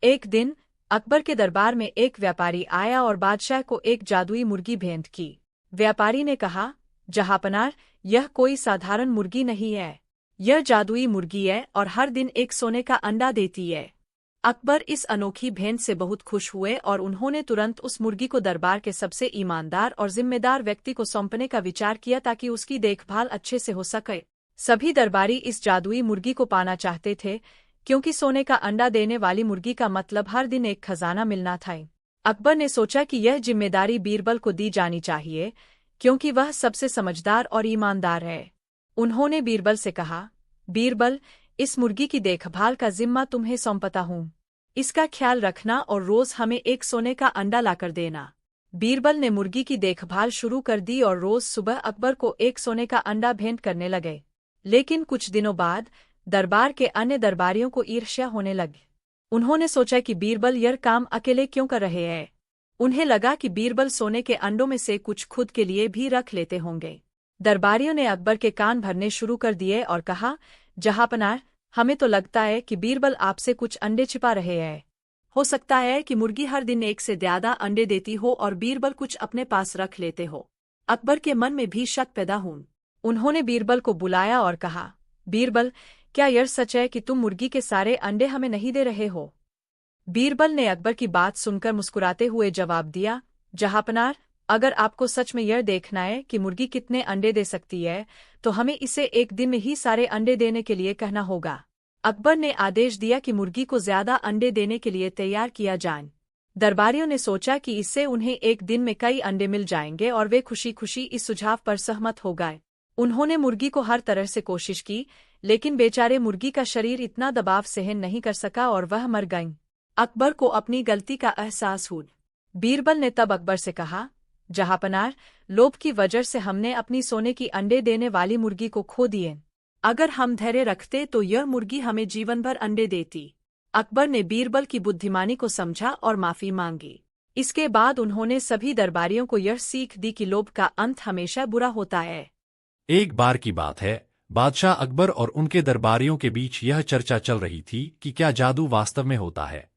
एक दिन अकबर के दरबार में एक व्यापारी आया और बादशाह को एक जादुई मुर्गी भेंट की। व्यापारी ने कहा, जहांपनाह, यह कोई साधारण मुर्गी नहीं है। यह जादुई मुर्गी है और हर दिन एक सोने का अंडा देती है। अकबर इस अनोखी भेंट से बहुत खुश हुए और उन्होंने तुरंत उस मुर्गी को दरबार के सबसे ईमानदार और जिम्मेदार व्यक्ति को सौंपने का विचार किया ताकि उसकी देखभाल अच्छे से हो सके। सभी दरबारी इस जादुई मुर्गी को पाना चाहते थे, क्योंकि सोने का अंडा देने वाली मुर्गी का मतलब हर दिन एक खजाना मिलना था। अकबर ने सोचा कि यह जिम्मेदारी बीरबल को दी जानी चाहिए, क्योंकि वह सबसे समझदार और ईमानदार है। उन्होंने बीरबल से कहा, बीरबल, इस मुर्गी की देखभाल का जिम्मा तुम्हें सौंपता हूँ। इसका ख्याल रखना और रोज हमें एक सोने का अंडा लाकर देना। बीरबल ने मुर्गी की देखभाल शुरू कर दी और रोज सुबह अकबर को एक सोने का अंडा भेंट करने लगे। लेकिन कुछ दिनों बाद दरबार के अन्य दरबारियों को ईर्ष्या होने लगी। उन्होंने सोचा कि बीरबल यह काम अकेले क्यों कर रहे हैं। उन्हें लगा कि बीरबल सोने के अंडों में से कुछ खुद के लिए भी रख लेते होंगे। दरबारियों ने अकबर के कान भरने शुरू कर दिए और कहा, जहांपनाह, हमें तो लगता है कि बीरबल आपसे कुछ अंडे छिपा रहे हैं। हो सकता है कि मुर्गी हर दिन एक से ज्यादा अंडे देती हो और बीरबल कुछ अपने पास रख लेते हो। अकबर के मन में भी शक पैदा हुआ। उन्होंने बीरबल को बुलाया और कहा, बीरबल, क्या यह सच है कि तुम मुर्गी के सारे अंडे हमें नहीं दे रहे हो? बीरबल ने अकबर की बात सुनकर मुस्कुराते हुए जवाब दिया, जहांपनाह, अगर आपको सच में यह देखना है कि मुर्गी कितने अंडे दे सकती है, तो हमें इसे एक दिन में ही सारे अंडे देने के लिए कहना होगा। अकबर ने आदेश दिया कि मुर्गी को ज्यादा अंडे देने के लिए तैयार किया जाए। दरबारियों ने सोचा कि इससे उन्हें एक दिन में कई अंडे मिल जाएंगे और वे खुशी खुशी इस सुझाव पर सहमत हो गए। उन्होंने मुर्गी को हर तरह से कोशिश की, लेकिन बेचारे मुर्गी का शरीर इतना दबाव सहन नहीं कर सका और वह मर गई। अकबर को अपनी गलती का एहसास हुआ। बीरबल ने तब अकबर से कहा, जहांपनाह, लोभ की वजह से हमने अपनी सोने की अंडे देने वाली मुर्गी को खो दिए। अगर हम धैर्य रखते तो यह मुर्गी हमें जीवन भर अंडे देती। अकबर ने बीरबल की बुद्धिमानी को समझा और माफी मांगी। इसके बाद उन्होंने सभी दरबारियों को यह सीख दी कि लोभ का अंत हमेशा बुरा होता है। एक बार की बात है, बादशाह अकबर और उनके दरबारियों के बीच यह चर्चा चल रही थी कि क्या जादू वास्तव में होता है।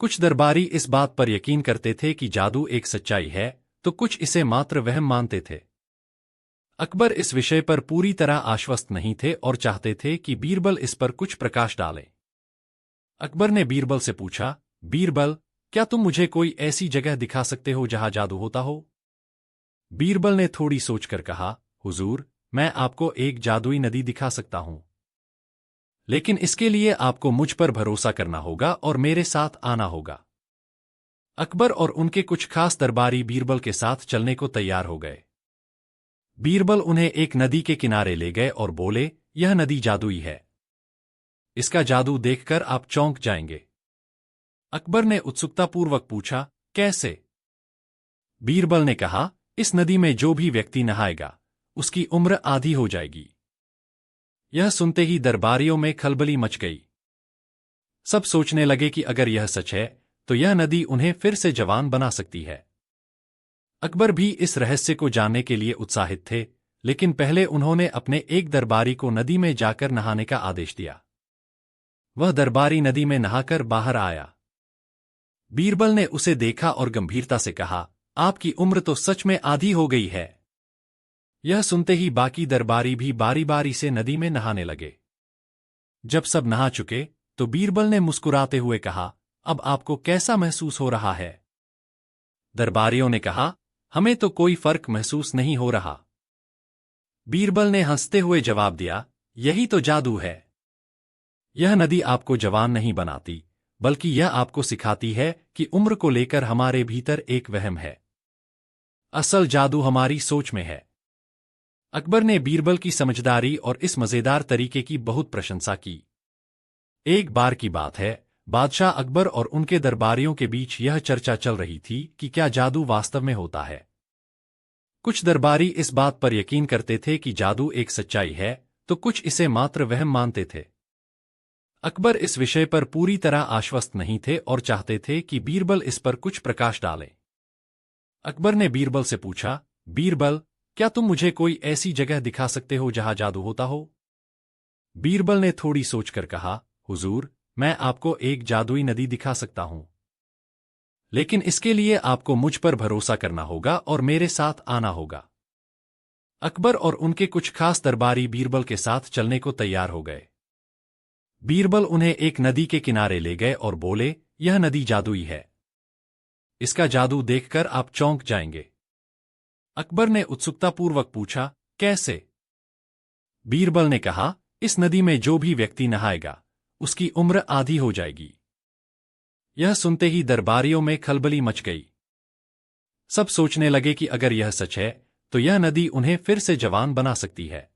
कुछ दरबारी इस बात पर यकीन करते थे कि जादू एक सच्चाई है, तो कुछ इसे मात्र वहम मानते थे। अकबर इस विषय पर पूरी तरह आश्वस्त नहीं थे और चाहते थे कि बीरबल इस पर कुछ प्रकाश डाले। अकबर ने बीरबल से पूछा, बीरबल, क्या तुम मुझे कोई ऐसी जगह दिखा सकते हो जहां जादू होता हो? बीरबल ने थोड़ी सोचकर कहा, हुजूर, मैं आपको एक जादुई नदी दिखा सकता हूं, लेकिन इसके लिए आपको मुझ पर भरोसा करना होगा और मेरे साथ आना होगा। अकबर और उनके कुछ खास दरबारी बीरबल के साथ चलने को तैयार हो गए। बीरबल उन्हें एक नदी के किनारे ले गए और बोले, यह नदी जादुई है। इसका जादू देखकर आप चौंक जाएंगे। अकबर ने उत्सुकतापूर्वक पूछा, कैसे? बीरबल ने कहा, इस नदी में जो भी व्यक्ति नहाएगा उसकी उम्र आधी हो जाएगी। यह सुनते ही दरबारियों में खलबली मच गई। सब सोचने लगे कि अगर यह सच है तो यह नदी उन्हें फिर से जवान बना सकती है। अकबर भी इस रहस्य को जानने के लिए उत्साहित थे, लेकिन पहले उन्होंने अपने एक दरबारी को नदी में जाकर नहाने का आदेश दिया। वह दरबारी नदी में नहाकर बाहर आया। बीरबल ने उसे देखा और गंभीरता से कहा, आपकी उम्र तो सच में आधी हो गई है। यह सुनते ही बाकी दरबारी भी बारी बारी से नदी में नहाने लगे। जब सब नहा चुके तो बीरबल ने मुस्कुराते हुए कहा, अब आपको कैसा महसूस हो रहा है? दरबारियों ने कहा, हमें तो कोई फर्क महसूस नहीं हो रहा। बीरबल ने हंसते हुए जवाब दिया, यही तो जादू है। यह नदी आपको जवान नहीं बनाती, बल्कि यह आपको सिखाती है कि उम्र को लेकर हमारे भीतर एक वहम है। असल जादू हमारी सोच में है। अकबर ने बीरबल की समझदारी और इस मजेदार तरीके की बहुत प्रशंसा की। एक बार की बात है, बादशाह अकबर और उनके दरबारियों के बीच यह चर्चा चल रही थी कि क्या जादू वास्तव में होता है। कुछ दरबारी इस बात पर यकीन करते थे कि जादू एक सच्चाई है, तो कुछ इसे मात्र वहम मानते थे। अकबर इस विषय पर पूरी तरह आश्वस्त नहीं थे और चाहते थे कि बीरबल इस पर कुछ प्रकाश डाले। अकबर ने बीरबल से पूछा, बीरबल, क्या तुम मुझे कोई ऐसी जगह दिखा सकते हो जहां जादू होता हो? बीरबल ने थोड़ी सोचकर कहा, हुजूर, मैं आपको एक जादुई नदी दिखा सकता हूं, लेकिन इसके लिए आपको मुझ पर भरोसा करना होगा और मेरे साथ आना होगा। अकबर और उनके कुछ खास दरबारी बीरबल के साथ चलने को तैयार हो गए। बीरबल उन्हें एक नदी के किनारे ले गए और बोले, यह नदी जादुई है। इसका जादू देखकर आप चौंक जाएंगे। अकबर ने उत्सुकतापूर्वक पूछा, कैसे? बीरबल ने कहा, इस नदी में जो भी व्यक्ति नहाएगा उसकी उम्र आधी हो जाएगी। यह सुनते ही दरबारियों में खलबली मच गई। सब सोचने लगे कि अगर यह सच है तो यह नदी उन्हें फिर से जवान बना सकती है।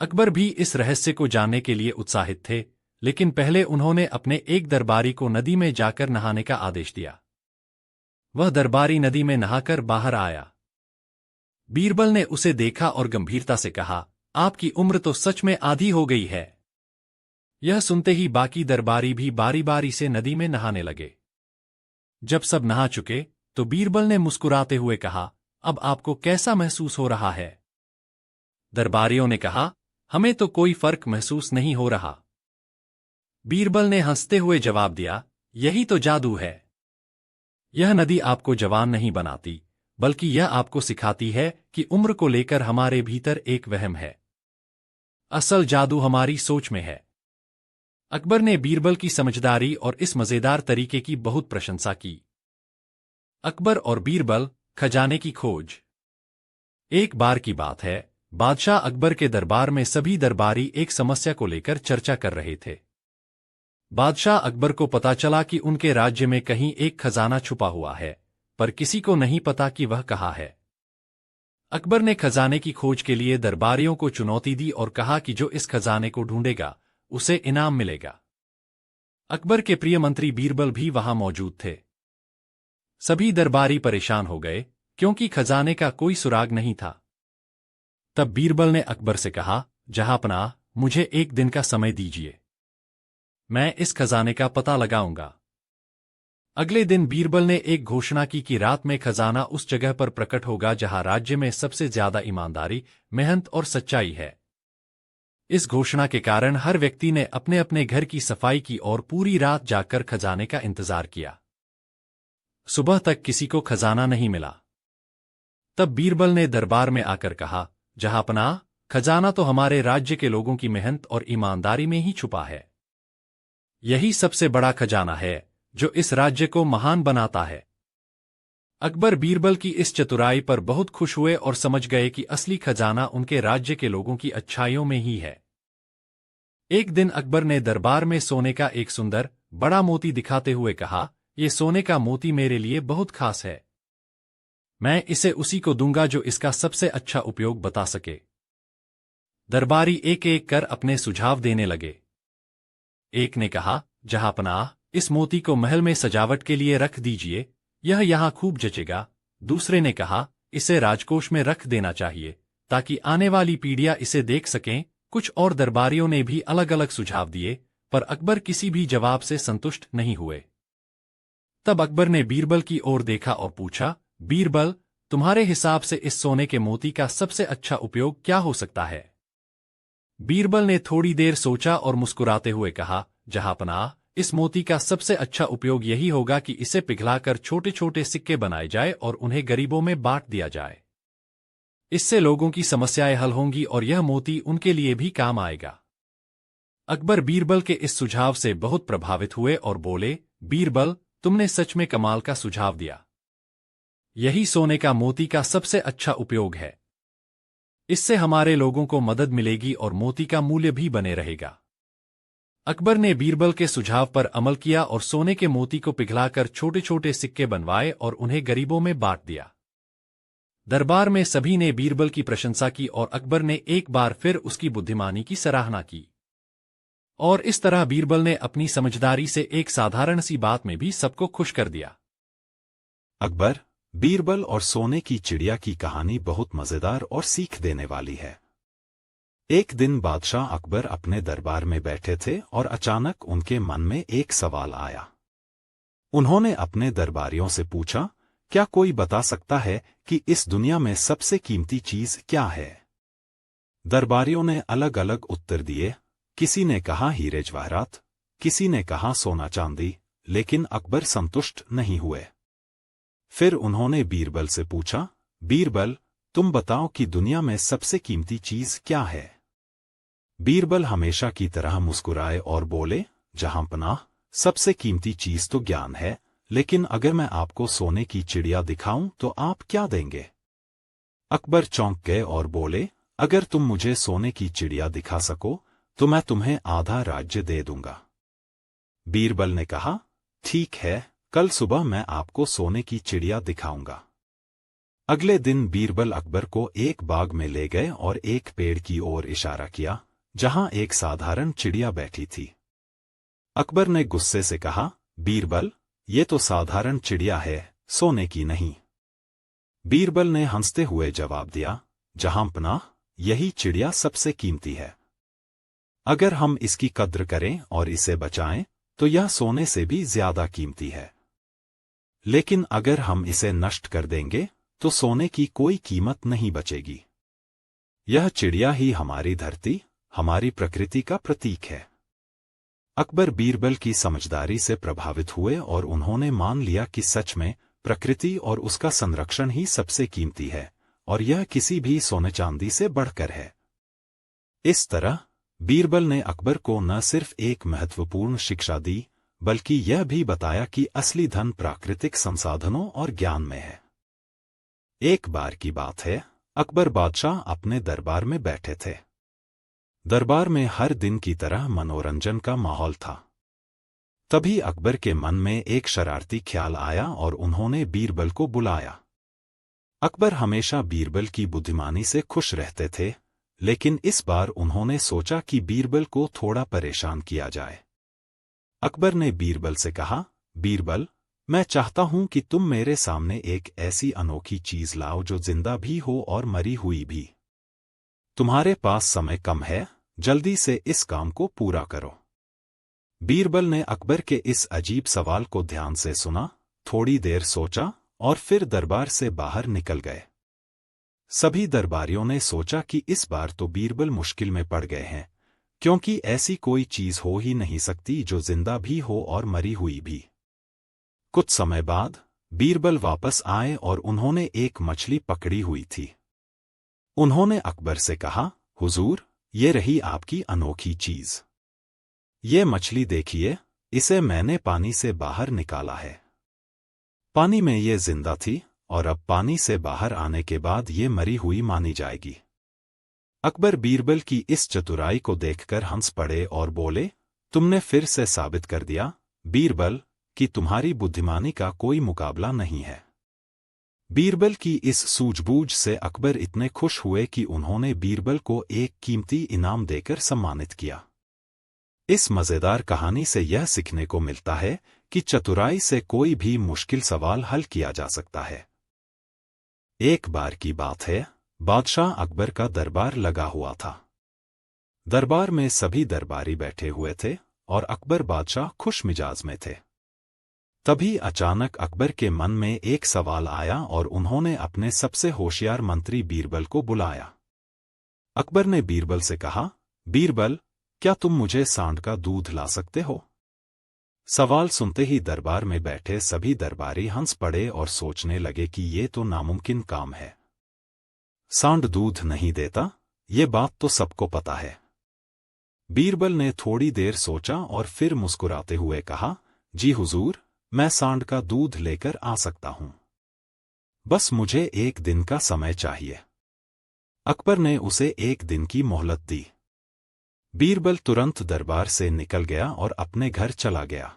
अकबर भी इस रहस्य को जानने के लिए उत्साहित थे, लेकिन पहले उन्होंने अपने एक दरबारी को नदी में जाकर नहाने का आदेश दिया। वह दरबारी नदी में नहाकर बाहर आया। बीरबल ने उसे देखा और गंभीरता से कहा, आपकी उम्र तो सच में आधी हो गई है। यह सुनते ही बाकी दरबारी भी बारी बारी से नदी में नहाने लगे। जब सब नहा चुके तो बीरबल ने मुस्कुराते हुए कहा, अब आपको कैसा महसूस हो रहा है? दरबारियों ने कहा, हमें तो कोई फर्क महसूस नहीं हो रहा। बीरबल ने हंसते हुए जवाब दिया, यही तो जादू है। यह नदी आपको जवान नहीं बनाती, बल्कि यह आपको सिखाती है कि उम्र को लेकर हमारे भीतर एक वहम है। असल जादू हमारी सोच में है। अकबर ने बीरबल की समझदारी और इस मजेदार तरीके की बहुत प्रशंसा की। अकबर और बीरबल, खजाने की खोज। एक बार की बात है, बादशाह अकबर के दरबार में सभी दरबारी एक समस्या को लेकर चर्चा कर रहे थे। बादशाह अकबर को पता चला कि उनके राज्य में कहीं एक खजाना छुपा हुआ है, पर किसी को नहीं पता कि वह कहाँ है। अकबर ने खजाने की खोज के लिए दरबारियों को चुनौती दी और कहा कि जो इस खजाने को ढूंढेगा उसे इनाम मिलेगा। अकबर के प्रिय मंत्री बीरबल भी वहां मौजूद थे। सभी दरबारी परेशान हो गए क्योंकि खजाने का कोई सुराग नहीं था। तब बीरबल ने अकबर से कहा, जहांपनाह, मुझे एक दिन का समय दीजिए, मैं इस खजाने का पता लगाऊंगा। अगले दिन बीरबल ने एक घोषणा की कि रात में खजाना उस जगह पर प्रकट होगा जहां राज्य में सबसे ज्यादा ईमानदारी, मेहनत और सच्चाई है। इस घोषणा के कारण हर व्यक्ति ने अपने अपने घर की सफाई की और पूरी रात जागकर खजाने का इंतजार किया। सुबह तक किसी को खजाना नहीं मिला। तब बीरबल ने दरबार में आकर कहा, जहांपनाह, खजाना तो हमारे राज्य के लोगों की मेहनत और ईमानदारी में ही छुपा है। यही सबसे बड़ा खजाना है जो इस राज्य को महान बनाता है। अकबर बीरबल की इस चतुराई पर बहुत खुश हुए और समझ गए कि असली खजाना उनके राज्य के लोगों की अच्छाइयों में ही है। एक दिन अकबर ने दरबार में सोने का एक सुंदर, बड़ा मोती दिखाते हुए कहा, ये सोने का मोती मेरे लिए बहुत खास है। मैं इसे उसी को दूंगा जो इसका सबसे अच्छा उपयोग बता सके। दरबारी एक एक कर अपने सुझाव देने लगे। एक ने कहा, जहांपनाह, इस मोती को महल में सजावट के लिए रख दीजिए, यह यहां खूब जचेगा। दूसरे ने कहा, इसे राजकोष में रख देना चाहिए ताकि आने वाली पीढ़ियां इसे देख सकें। कुछ और दरबारियों ने भी अलग अलग सुझाव दिए, पर अकबर किसी भी जवाब से संतुष्ट नहीं हुए। तब अकबर ने बीरबल की ओर देखा और पूछा, बीरबल, तुम्हारे हिसाब से इस सोने के मोती का सबसे अच्छा उपयोग क्या हो सकता है? बीरबल ने थोड़ी देर सोचा और मुस्कुराते हुए कहा, जहांपनाह, इस मोती का सबसे अच्छा उपयोग यही होगा कि इसे पिघलाकर छोटे छोटे सिक्के बनाए जाए और उन्हें गरीबों में बांट दिया जाए। इससे लोगों की समस्याएं हल होंगी और यह मोती उनके लिए भी काम आएगा। अकबर बीरबल के इस सुझाव से बहुत प्रभावित हुए और बोले, बीरबल, तुमने सच में कमाल का सुझाव दिया। यही सोने का मोती का सबसे अच्छा उपयोग है। इससे हमारे लोगों को मदद मिलेगी और मोती का मूल्य भी बने रहेगा। अकबर ने बीरबल के सुझाव पर अमल किया और सोने के मोती को पिघलाकर छोटे छोटे सिक्के बनवाए और उन्हें गरीबों में बांट दिया। दरबार में सभी ने बीरबल की प्रशंसा की और अकबर ने एक बार फिर उसकी बुद्धिमानी की सराहना की। और इस तरह बीरबल ने अपनी समझदारी से एक साधारण सी बात में भी सबको खुश कर दिया। अकबर, बीरबल और सोने की चिड़िया की कहानी बहुत मजेदार और सीख देने वाली है। एक दिन बादशाह अकबर अपने दरबार में बैठे थे और अचानक उनके मन में एक सवाल आया। उन्होंने अपने दरबारियों से पूछा, क्या कोई बता सकता है कि इस दुनिया में सबसे कीमती चीज क्या है? दरबारियों ने अलग अलग उत्तर दिए। किसी ने कहा हीरे जवाहरात, किसी ने कहा सोना चांदी, लेकिन अकबर संतुष्ट नहीं हुए। फिर उन्होंने बीरबल से पूछा, बीरबल, तुम बताओ कि दुनिया में सबसे कीमती चीज क्या है? बीरबल हमेशा की तरह मुस्कुराए और बोले, जहांपनाह, सबसे कीमती चीज तो ज्ञान है, लेकिन अगर मैं आपको सोने की चिड़िया दिखाऊं तो आप क्या देंगे? अकबर चौंक गए और बोले, अगर तुम मुझे सोने की चिड़िया दिखा सको तो मैं तुम्हें आधा राज्य दे दूंगा। बीरबल ने कहा, ठीक है, कल सुबह मैं आपको सोने की चिड़िया दिखाऊंगा। अगले दिन बीरबल अकबर को एक बाग में ले गए और एक पेड़ की ओर इशारा किया, जहां एक साधारण चिड़िया बैठी थी। अकबर ने गुस्से से कहा, बीरबल, ये तो साधारण चिड़िया है, सोने की नहीं। बीरबल ने हंसते हुए जवाब दिया, जहांपनाह, यही चिड़िया सबसे कीमती है। अगर हम इसकी कद्र करें और इसे बचाएं तो यह सोने से भी ज्यादा कीमती है। लेकिन अगर हम इसे नष्ट कर देंगे तो सोने की कोई कीमत नहीं बचेगी। यह चिड़िया ही हमारी धरती, हमारी प्रकृति का प्रतीक है। अकबर बीरबल की समझदारी से प्रभावित हुए और उन्होंने मान लिया कि सच में प्रकृति और उसका संरक्षण ही सबसे कीमती है, और यह किसी भी सोने चांदी से बढ़कर है। इस तरह बीरबल ने अकबर को न सिर्फ एक महत्वपूर्ण शिक्षा दी, बल्कि यह भी बताया कि असली धन प्राकृतिक संसाधनों और ज्ञान में है। एक बार की बात है, अकबर बादशाह अपने दरबार में बैठे थे। दरबार में हर दिन की तरह मनोरंजन का माहौल था। तभी अकबर के मन में एक शरारती ख्याल आया और उन्होंने बीरबल को बुलाया। अकबर हमेशा बीरबल की बुद्धिमानी से खुश रहते थे, लेकिन इस बार उन्होंने सोचा कि बीरबल को थोड़ा परेशान किया जाए। अकबर ने बीरबल से कहा, बीरबल, मैं चाहता हूं कि तुम मेरे सामने एक ऐसी अनोखी चीज लाओ जो जिंदा भी हो और मरी हुई भी। तुम्हारे पास समय कम है, जल्दी से इस काम को पूरा करो। बीरबल ने अकबर के इस अजीब सवाल को ध्यान से सुना, थोड़ी देर सोचा और फिर दरबार से बाहर निकल गए। सभी दरबारियों ने सोचा कि इस बार तो बीरबल मुश्किल में पड़ गए हैं, क्योंकि ऐसी कोई चीज हो ही नहीं सकती जो जिंदा भी हो और मरी हुई भी। कुछ समय बाद बीरबल वापस आए और उन्होंने एक मछली पकड़ी हुई थी। उन्होंने अकबर से कहा, हुजूर, ये रही आपकी अनोखी चीज। ये मछली देखिए, इसे मैंने पानी से बाहर निकाला है। पानी में ये जिंदा थी और अब पानी से बाहर आने के बाद ये मरी हुई मानी जाएगी। अकबर बीरबल की इस चतुराई को देखकर हंस पड़े और बोले, तुमने फिर से साबित कर दिया, बीरबल, कि तुम्हारी बुद्धिमानी का कोई मुकाबला नहीं है। बीरबल की इस सूझबूझ से अकबर इतने खुश हुए कि उन्होंने बीरबल को एक कीमती इनाम देकर सम्मानित किया। इस मजेदार कहानी से यह सीखने को मिलता है कि चतुराई से कोई भी मुश्किल सवाल हल किया जा सकता है। एक बार की बात है, बादशाह अकबर का दरबार लगा हुआ था। दरबार में सभी दरबारी बैठे हुए थे और अकबर बादशाह खुश मिजाज में थे। तभी अचानक अकबर के मन में एक सवाल आया और उन्होंने अपने सबसे होशियार मंत्री बीरबल को बुलाया। अकबर ने बीरबल से कहा, बीरबल, क्या तुम मुझे सांड का दूध ला सकते हो? सवाल सुनते ही दरबार में बैठे सभी दरबारी हंस पड़े और सोचने लगे कि ये तो नामुमकिन काम है। सांड दूध नहीं देता, ये बात तो सबको पता है। बीरबल ने थोड़ी देर सोचा और फिर मुस्कुराते हुए कहा, जी हुजूर, मैं सांड का दूध लेकर आ सकता हूं। बस मुझे एक दिन का समय चाहिए। अकबर ने उसे एक दिन की मोहलत दी। बीरबल तुरंत दरबार से निकल गया और अपने घर चला गया।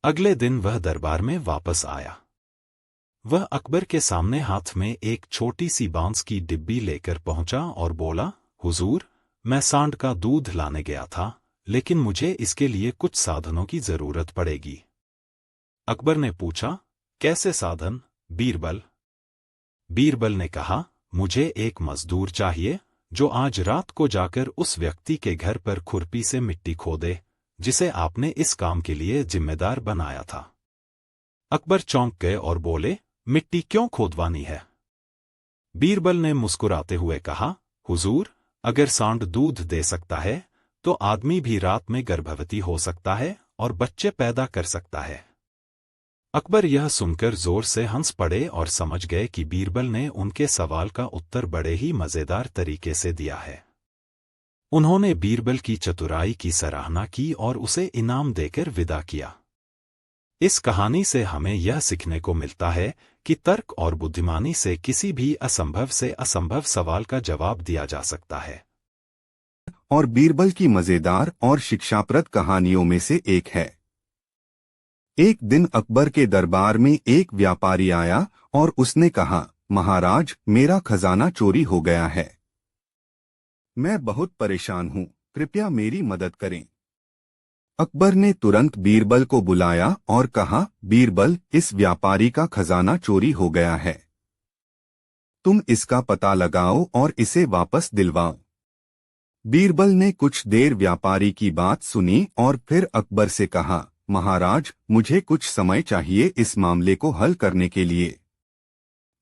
अगले दिन वह दरबार में वापस आया। वह अकबर के सामने हाथ में एक छोटी सी बांस की डिब्बी लेकर पहुंचा और बोला, हुजूर, मैं सांड का दूध लाने गया था, लेकिन मुझे इसके लिए कुछ साधनों की जरूरत पड़ेगी। अकबर ने पूछा, कैसे साधन, बीरबल? बीरबल ने कहा, मुझे एक मजदूर चाहिए जो आज रात को जाकर उस व्यक्ति के घर पर खुरपी से मिट्टी खोदे जिसे आपने इस काम के लिए जिम्मेदार बनाया था। अकबर चौंक गए और बोले, मिट्टी क्यों खोदवानी है? बीरबल ने मुस्कुराते हुए कहा, हुजूर, अगर सांड दूध दे सकता है तो आदमी भी रात में गर्भवती हो सकता है और बच्चे पैदा कर सकता है। अकबर यह सुनकर जोर से हंस पड़े और समझ गए कि बीरबल ने उनके सवाल का उत्तर बड़े ही मजेदार तरीके से दिया है। उन्होंने बीरबल की चतुराई की सराहना की और उसे इनाम देकर विदा किया। इस कहानी से हमें यह सीखने को मिलता है कि तर्क और बुद्धिमानी से किसी भी असंभव से असंभव सवाल का जवाब दिया जा सकता है। और बीरबल की मजेदार और शिक्षाप्रद कहानियों में से एक है। एक दिन अकबर के दरबार में एक व्यापारी आया और उसने कहा, महाराज, मेरा खजाना चोरी हो गया है। मैं बहुत परेशान हूँ, कृपया मेरी मदद करें। अकबर ने तुरंत बीरबल को बुलाया और कहा, बीरबल, इस व्यापारी का खजाना चोरी हो गया है। तुम इसका पता लगाओ और इसे वापस दिलवाओ। बीरबल ने कुछ देर व्यापारी की बात सुनी और फिर अकबर से कहा, महाराज, मुझे कुछ समय चाहिए इस मामले को हल करने के लिए।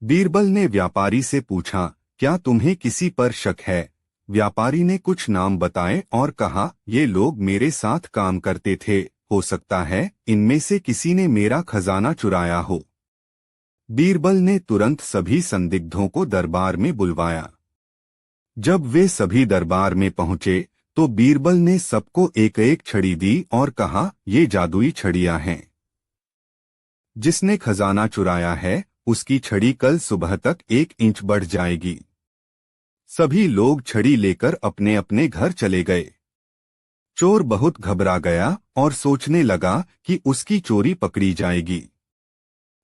बीरबल ने व्यापारी से पूछा, क्या तुम्हें किसी पर शक है? व्यापारी ने कुछ नाम बताए और कहा, ये लोग मेरे साथ काम करते थे, हो सकता है इनमें से किसी ने मेरा खजाना चुराया हो। बीरबल ने तुरंत सभी संदिग्धों को दरबार में बुलवाया। जब वे सभी दरबार में पहुंचे तो बीरबल ने सबको एक एक छड़ी दी और कहा, ये जादुई छड़ियां हैं। जिसने खजाना चुराया है उसकी छड़ी कल सुबह तक 1 इंच बढ़ जाएगी। सभी लोग छड़ी लेकर अपने अपने घर चले गए। चोर बहुत घबरा गया और सोचने लगा कि उसकी चोरी पकड़ी जाएगी।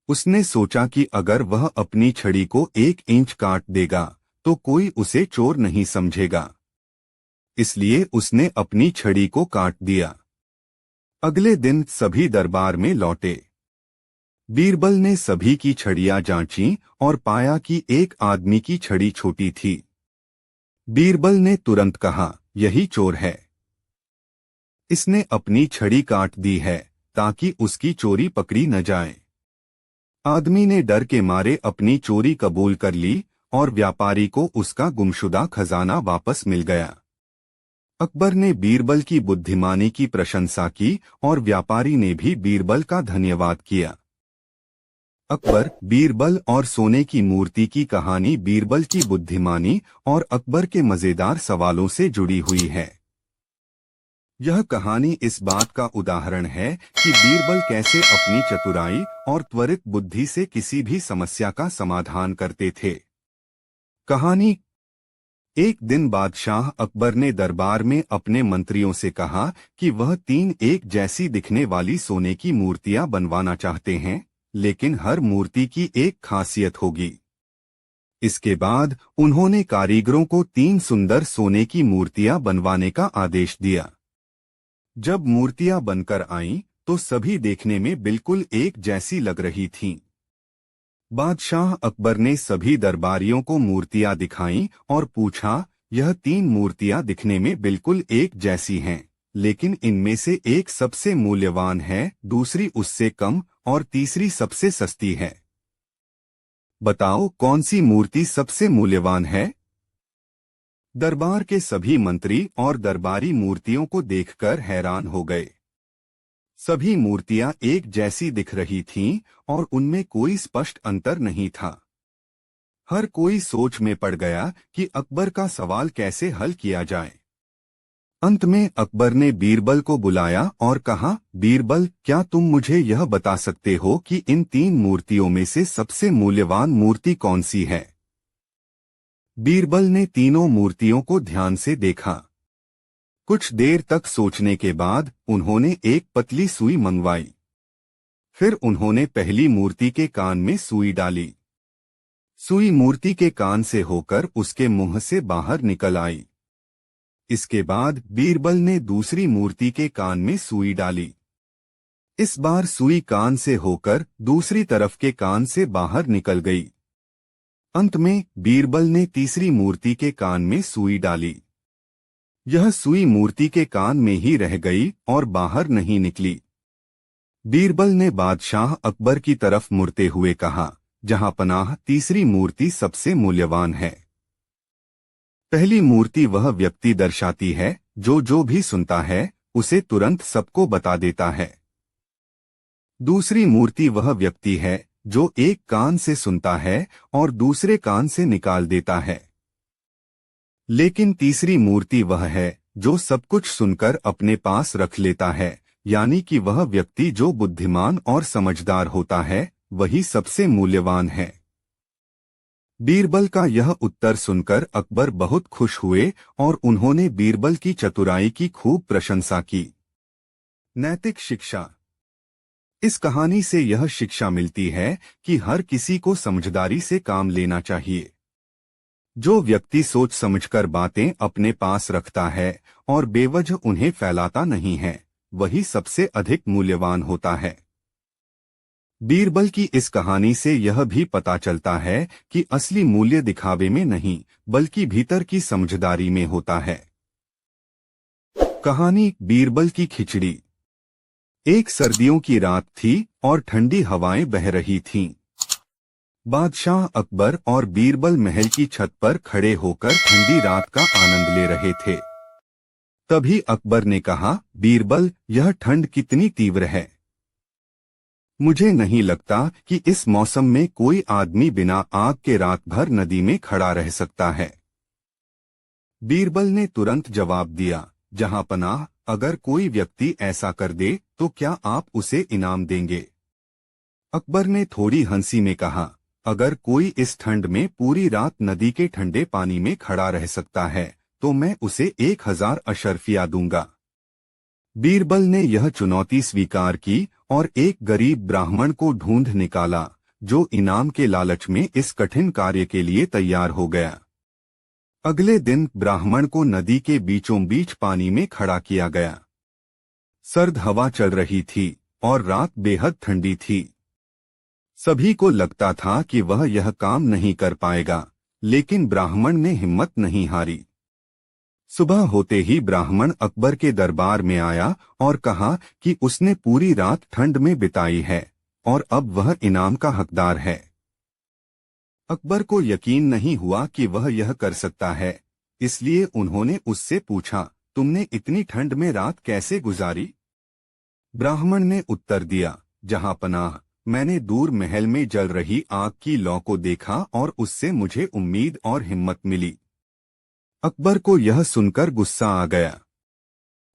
उसने सोचा कि अगर वह अपनी छड़ी को 1 इंच काट देगा तो कोई उसे चोर नहीं समझेगा। इसलिए उसने अपनी छड़ी को काट दिया। अगले दिन सभी दरबार में लौटे। बीरबल ने सभी की छड़ियां जांची और पाया कि एक आदमी की छड़ी छोटी थी। बीरबल ने तुरंत कहा, यही चोर है। इसने अपनी छड़ी काट दी है ताकि उसकी चोरी पकड़ी न जाए। आदमी ने डर के मारे अपनी चोरी कबूल कर ली और व्यापारी को उसका गुमशुदा खजाना वापस मिल गया। अकबर ने बीरबल की बुद्धिमानी की प्रशंसा की और व्यापारी ने भी बीरबल का धन्यवाद किया। अकबर, बीरबल और सोने की मूर्ति की कहानी बीरबल की बुद्धिमानी और अकबर के मजेदार सवालों से जुड़ी हुई है। यह कहानी इस बात का उदाहरण है कि बीरबल कैसे अपनी चतुराई और त्वरित बुद्धि से किसी भी समस्या का समाधान करते थे। कहानी। एक दिन बादशाह अकबर ने दरबार में अपने मंत्रियों से कहा कि वह 3 एक जैसी दिखने वाली सोने की मूर्तियां बनवाना चाहते हैं, लेकिन हर मूर्ति की एक खासियत होगी। इसके बाद उन्होंने कारीगरों को 3 सुंदर सोने की मूर्तियां बनवाने का आदेश दिया। जब मूर्तियां बनकर आईं तो सभी देखने में बिल्कुल एक जैसी लग रही थीं। बादशाह अकबर ने सभी दरबारियों को मूर्तियां दिखाईं और पूछा, यह 3 मूर्तियां दिखने में बिल्कुल एक जैसी हैं, लेकिन इनमें से एक सबसे मूल्यवान है, दूसरी उससे कम और तीसरी सबसे सस्ती है। बताओ कौन सी मूर्ति सबसे मूल्यवान है? दरबार के सभी मंत्री और दरबारी मूर्तियों को देखकर हैरान हो गए। सभी मूर्तियां एक जैसी दिख रही थीं और उनमें कोई स्पष्ट अंतर नहीं था। हर कोई सोच में पड़ गया कि अकबर का सवाल कैसे हल किया जाए। अंत में अकबर ने बीरबल को बुलाया और कहा, बीरबल, क्या तुम मुझे यह बता सकते हो कि इन 3 मूर्तियों में से सबसे मूल्यवान मूर्ति कौन सी है? बीरबल ने तीनों मूर्तियों को ध्यान से देखा। कुछ देर तक सोचने के बाद उन्होंने एक पतली सुई मंगवाई। फिर उन्होंने पहली मूर्ति के कान में सुई डाली। सुई मूर्ति के कान से होकर उसके मुंह से बाहर निकल आई। इसके बाद बीरबल ने दूसरी मूर्ति के कान में सुई डाली। इस बार सुई कान से होकर दूसरी तरफ के कान से बाहर निकल गई। अंत में बीरबल ने तीसरी मूर्ति के कान में सुई डाली। यह सुई मूर्ति के कान में ही रह गई और बाहर नहीं निकली। बीरबल ने बादशाह अकबर की तरफ मुड़ते हुए कहा, जहां पनाह, तीसरी मूर्ति सबसे मूल्यवान है। पहली मूर्ति वह व्यक्ति दर्शाती है जो भी सुनता है उसे तुरंत सबको बता देता है। दूसरी मूर्ति वह व्यक्ति है जो एक कान से सुनता है और दूसरे कान से निकाल देता है। लेकिन तीसरी मूर्ति वह है जो सब कुछ सुनकर अपने पास रख लेता है, यानी कि वह व्यक्ति जो बुद्धिमान और समझदार होता है वही सबसे मूल्यवान है। बीरबल का यह उत्तर सुनकर अकबर बहुत खुश हुए और उन्होंने बीरबल की चतुराई की खूब प्रशंसा की। नैतिक शिक्षा। इस कहानी से यह शिक्षा मिलती है कि हर किसी को समझदारी से काम लेना चाहिए। जो व्यक्ति सोच समझकर बातें अपने पास रखता है और बेवजह उन्हें फैलाता नहीं है वही सबसे अधिक मूल्यवान होता है। बीरबल की इस कहानी से यह भी पता चलता है कि असली मूल्य दिखावे में नहीं बल्कि भीतर की समझदारी में होता है। कहानी बीरबल की खिचड़ी। एक सर्दियों की रात थी और ठंडी हवाएं बह रही थीं। बादशाह अकबर और बीरबल महल की छत पर खड़े होकर ठंडी रात का आनंद ले रहे थे। तभी अकबर ने कहा, बीरबल, यह ठंड कितनी तीव्र है। मुझे नहीं लगता कि इस मौसम में कोई आदमी बिना आग के रात भर नदी में खड़ा रह सकता है। बीरबल ने तुरंत जवाब दिया, जहांपनाह, अगर कोई व्यक्ति ऐसा कर दे तो क्या आप उसे इनाम देंगे? अकबर ने थोड़ी हंसी में कहा, अगर कोई इस ठंड में पूरी रात नदी के ठंडे पानी में खड़ा रह सकता है तो मैं उसे 1000 अशर्फिया दूंगा। बीरबल ने यह चुनौती स्वीकार की और एक गरीब ब्राह्मण को ढूंढ निकाला जो इनाम के लालच में इस कठिन कार्य के लिए तैयार हो गया। अगले दिन ब्राह्मण को नदी के बीचों बीच पानी में खड़ा किया गया। सर्द हवा चल रही थी और रात बेहद ठंडी थी। सभी को लगता था कि वह यह काम नहीं कर पाएगा, लेकिन ब्राह्मण ने हिम्मत नहीं हारी। सुबह होते ही ब्राह्मण अकबर के दरबार में आया और कहा कि उसने पूरी रात ठंड में बिताई है और अब वह इनाम का हकदार है। अकबर को यकीन नहीं हुआ कि वह यह कर सकता है, इसलिए उन्होंने उससे पूछा, तुमने इतनी ठंड में रात कैसे गुजारी? ब्राह्मण ने उत्तर दिया, जहांपनाह, मैंने दूर महल में जल रही आग की लौ को देखा और उससे मुझे उम्मीद और हिम्मत मिली। अकबर को यह सुनकर गुस्सा आ गया।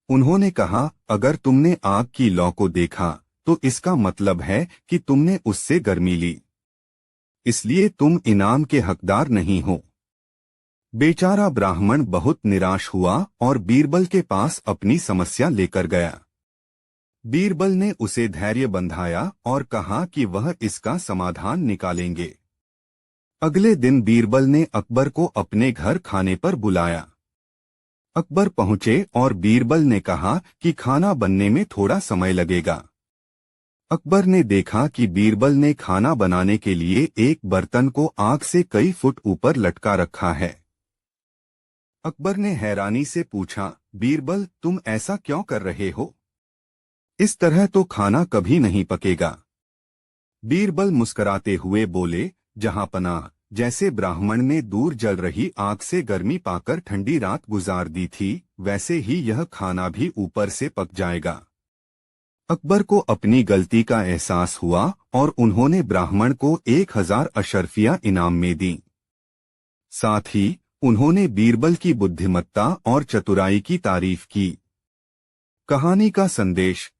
उन्होंने कहा, अगर तुमने आग की लौ को देखा तो इसका मतलब है कि तुमने उससे गर्मी ली, इसलिए तुम इनाम के हकदार नहीं हो। बेचारा ब्राह्मण बहुत निराश हुआ और बीरबल के पास अपनी समस्या लेकर गया। बीरबल ने उसे धैर्य बंधाया और कहा कि वह इसका समाधान निकालेंगे। अगले दिन बीरबल ने अकबर को अपने घर खाने पर बुलाया। अकबर पहुंचे और बीरबल ने कहा कि खाना बनने में थोड़ा समय लगेगा। अकबर ने देखा कि बीरबल ने खाना बनाने के लिए एक बर्तन को आग से कई फुट ऊपर लटका रखा है। अकबर ने हैरानी से पूछा, बीरबल, तुम ऐसा क्यों कर रहे हो? इस तरह तो खाना कभी नहीं पकेगा। बीरबल मुस्कुराते हुए बोले, जहांपनाह, जैसे ब्राह्मण ने दूर जल रही आग से गर्मी पाकर ठंडी रात गुजार दी थी, वैसे ही यह खाना भी ऊपर से पक जाएगा। अकबर को अपनी गलती का एहसास हुआ और उन्होंने ब्राह्मण को 1000 अशर्फिया इनाम में दी। साथ ही उन्होंने बीरबल की बुद्धिमत्ता और चतुराई की तारीफ की। कहानी का संदेश।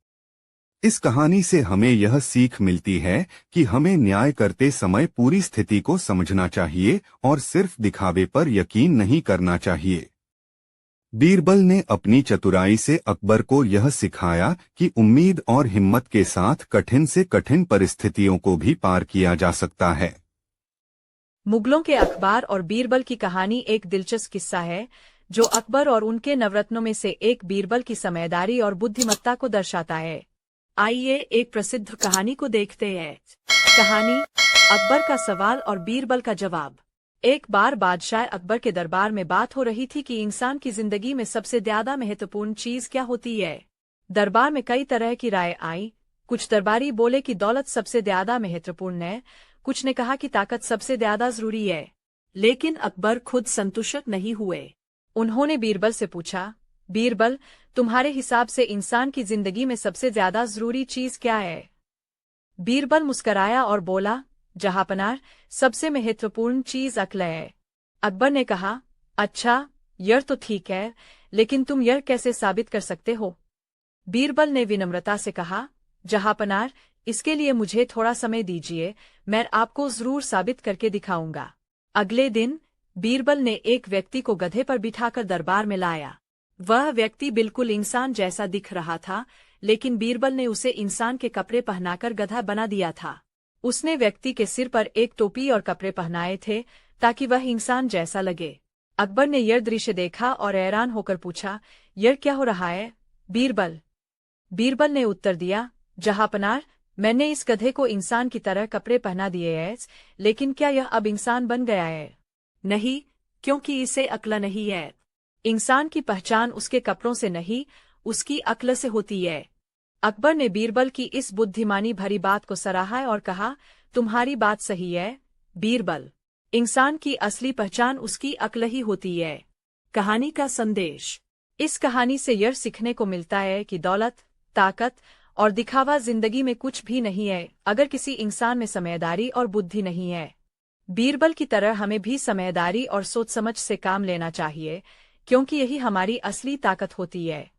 इस कहानी से हमें यह सीख मिलती है कि हमें न्याय करते समय पूरी स्थिति को समझना चाहिए और सिर्फ दिखावे पर यकीन नहीं करना चाहिए। बीरबल ने अपनी चतुराई से अकबर को यह सिखाया कि उम्मीद और हिम्मत के साथ कठिन से कठिन परिस्थितियों को भी पार किया जा सकता है। मुगलों के अखबार और बीरबल की कहानी एक दिलचस्प किस्सा है जो अकबर और उनके नवरत्नों में से एक बीरबल की समझदारी और बुद्धिमत्ता को दर्शाता है। आइए एक प्रसिद्ध कहानी को देखते हैं। कहानी, अकबर का सवाल और बीरबल का जवाब। एक बार बादशाह अकबर के दरबार में बात हो रही थी कि इंसान की जिंदगी में सबसे ज्यादा महत्वपूर्ण चीज क्या होती है। दरबार में कई तरह की राय आई। कुछ दरबारी बोले कि दौलत सबसे ज्यादा महत्वपूर्ण है, कुछ ने कहा कि ताकत सबसे ज्यादा जरूरी है। लेकिन अकबर खुद संतुष्ट नहीं हुए। उन्होंने बीरबल से पूछा, बीरबल, तुम्हारे हिसाब से इंसान की जिंदगी में सबसे ज्यादा जरूरी चीज क्या है? बीरबल मुस्कराया और बोला, जहांपनाह, सबसे महत्वपूर्ण चीज अक्ल है। अकबर ने कहा, अच्छा, यह तो ठीक है, लेकिन तुम यह कैसे साबित कर सकते हो? बीरबल ने विनम्रता से कहा, जहांपनाह, इसके लिए मुझे थोड़ा समय दीजिए, मैं आपको जरूर साबित करके दिखाऊंगा। अगले दिन बीरबल ने एक व्यक्ति को गधे पर बिठाकर दरबार में लाया। वह व्यक्ति बिल्कुल इंसान जैसा दिख रहा था, लेकिन बीरबल ने उसे इंसान के कपड़े पहनाकर गधा बना दिया था। उसने व्यक्ति के सिर पर एक टोपी और कपड़े पहनाए थे ताकि वह इंसान जैसा लगे। अकबर ने यह दृश्य देखा और हैरान होकर पूछा, यह क्या हो रहा है बीरबल? बीरबल ने उत्तर दिया, जहांपनाह, मैंने इस गधे को इंसान की तरह कपड़े पहना दिए हैं, लेकिन क्या यह अब इंसान बन गया है? नहीं, क्योंकि इसे अक्ल नहीं है। इंसान की पहचान उसके कपड़ों से नहीं, उसकी अक्ल से होती है। अकबर ने बीरबल की इस बुद्धिमानी भरी बात को सराहा और कहा, तुम्हारी बात सही है बीरबल। इंसान की असली पहचान उसकी अक्ल ही होती है। कहानी का संदेश। इस कहानी से यह सीखने को मिलता है कि दौलत, ताकत और दिखावा जिंदगी में कुछ भी नहीं है अगर किसी इंसान में समझदारी और बुद्धि नहीं है। बीरबल की तरह हमें भी समझदारी और सोच समझ से काम लेना चाहिए, क्योंकि यही हमारी असली ताकत होती है।